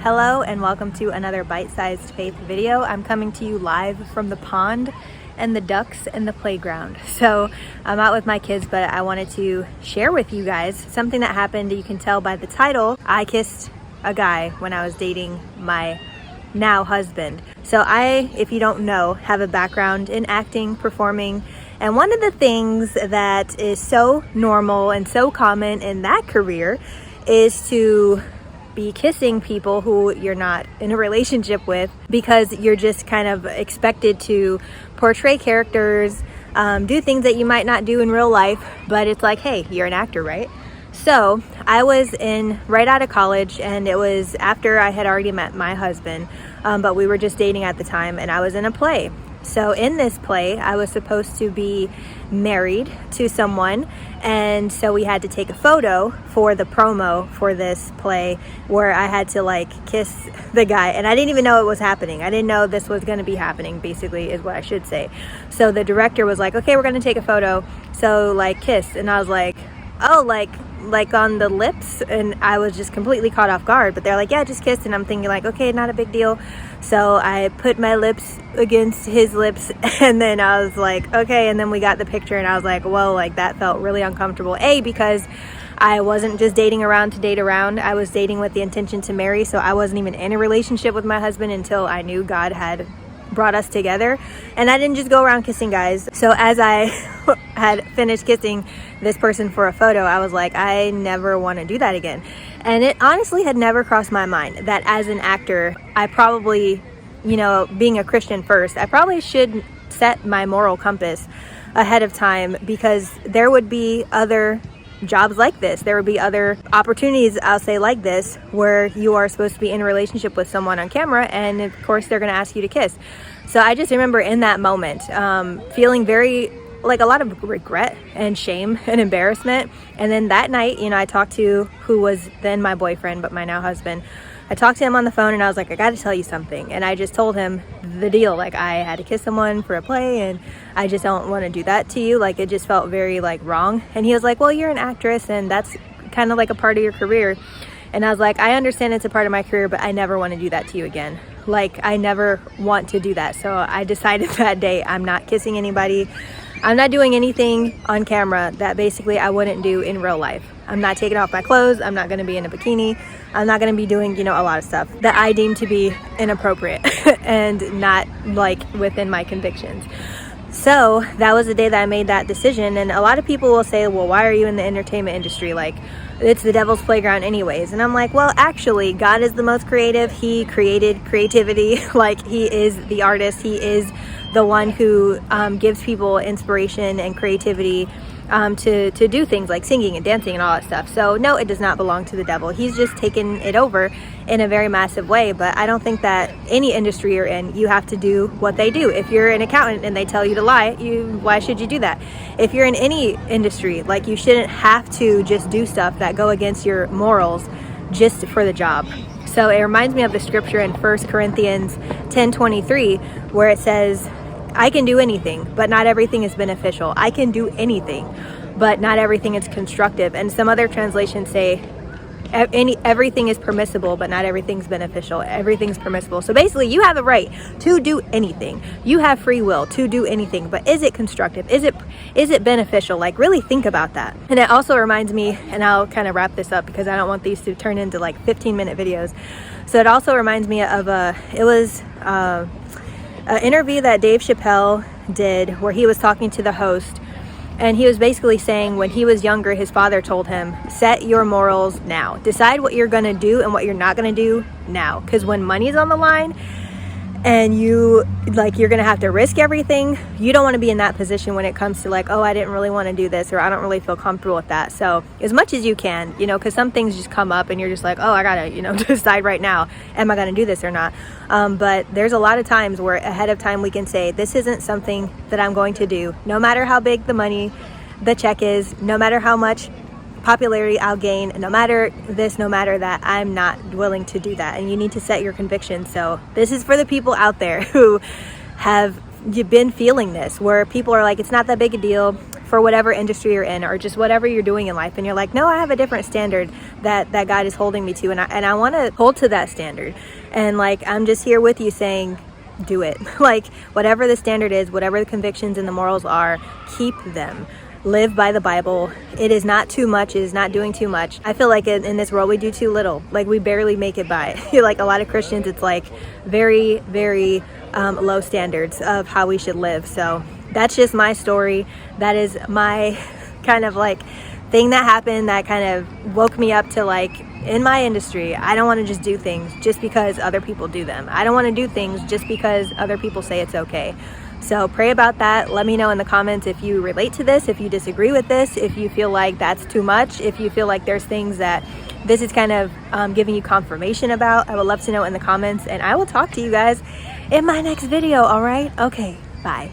Hello and welcome to another bite-sized faith video. I'm coming to you live from the pond and the ducks and the playground. So I'm out with my kids, but I wanted to share with you guys something that happened. You can tell by the title. I kissed a guy when I was dating my now husband. So I, if you don't know, have a background in acting, performing, and one of the things that is so normal and so common in that career is to be kissing people who you're not in a relationship with, because you're just kind of expected to portray characters, do things that you might not do in real life, but it's like, hey, you're an actor, right? So I was right out of college, and it was after I had already met my husband, but we were just dating at the time, and I was in a play. So in this play, I was supposed to be married to someone, and so we had to take a photo for the promo for this play where I had to kiss the guy, and I didn't even know it was happening. I didn't know this was going to be happening, basically, is what I should say. So the director was like, okay, we're going to take a photo, so kiss. And I was like, oh, like on the lips? And I was just completely caught off guard, but they're like, yeah, just kiss. And I'm thinking okay, not a big deal. So I put my lips against his lips, and then I was like, okay. And then we got the picture, and I was like, whoa, that felt really uncomfortable. Because I wasn't just dating around to date around. I was dating with the intention to marry. So I wasn't even in a relationship with my husband until I knew God had brought us together, and I didn't just go around kissing guys. So as I had finished kissing this person for a photo, I was like, I never want to do that again. And it honestly had never crossed my mind that as an actor, I probably, being a Christian first, I probably should set my moral compass ahead of time, because there would be other jobs like this. There would be other opportunities, I'll say, like this, where you are supposed to be in a relationship with someone on camera, and of course they're going to ask you to kiss. So I just remember in that moment feeling very a lot of regret and shame and embarrassment. And then that night, I talked to who was then my boyfriend but my now husband. I talked to him on the phone, and I was like, I got to tell you something. And I just told him the deal. I had to kiss someone for a play, and I just don't want to do that to you. It just felt very wrong. And he was like, well, you're an actress, and that's kind of a part of your career. And I was like, I understand it's a part of my career, but I never want to do that to you again. I never want to do that. So I decided that day, I'm not kissing anybody. I'm not doing anything on camera that basically I wouldn't do in real life. I'm not taking off my clothes. I'm not going to be in a bikini. I'm not going to be doing, a lot of stuff that I deem to be inappropriate and not within my convictions. So that was the day that I made that decision. And a lot of people will say, well, why are you in the entertainment industry? It's the devil's playground anyways. And I'm like, well, actually, God is the most creative. He created creativity. He is the artist. He is the one who gives people inspiration and creativity to do things like singing and dancing and all that stuff. So no, it does not belong to the devil. He's just taken it over in a very massive way. But I don't think that any industry you're in, you have to do what they do. If you're an accountant and they tell you to lie, why should you do that? If you're in any industry, you shouldn't have to just do stuff that go against your morals just for the job. So it reminds me of the scripture in 1 Corinthians 10:23, where it says, I can do anything, but not everything is beneficial. I can do anything, but not everything is constructive. And some other translations say everything is permissible, but not everything's beneficial. Everything's permissible. So basically, you have the right to do anything. You have free will to do anything, but is it constructive? Is it beneficial? Really think about that. And it also reminds me, and I'll kind of wrap this up because I don't want these to turn into 15-minute videos. So it also reminds me of an interview that Dave Chappelle did where he was talking to the host, and he was basically saying when he was younger, his father told him, set your morals now. Decide what you're going to do and what you're not going to do now. Because when money's on the line and you're going to have to risk everything, you don't want to be in that position when it comes to oh, I didn't really want to do this, or I don't really feel comfortable with that. So as much as you can, because some things just come up and you're just oh, I got to, decide right now, am I going to do this or not? But there's a lot of times where ahead of time we can say, this isn't something that I'm going to do, no matter how big the check is, no matter how much popularity I'll gain, no matter this, no matter that, I'm not willing to do that. And you need to set your convictions. So this is for the people out there who have been feeling this, where people are it's not that big a deal. for whatever industry you're in, or just whatever you're doing in life, and you're like, no, I have a different standard that God is holding me to, and I want to hold to that standard. And like, I'm just here with you saying, do it. Like, whatever the standard is, whatever the convictions and the morals are, keep them. Live by the Bible. It is not too much. It is not doing too much. I feel like in this world we do too little. Like, we barely make it by. Like a lot of Christians, it's like very, very low standards of how we should live. So that's just my story. That is my kind of like thing that happened that kind of woke me up to, like, in my industry, I don't want to just do things just because other people do them. I don't want to do things just because other people say it's okay. So pray about that. Let me know in the comments if you relate to this, if you disagree with this, if you feel like that's too much, if you feel like there's things that this is kind of giving you confirmation about. I would love to know in the comments, and I will talk to you guys in my next video. All right? Okay, bye.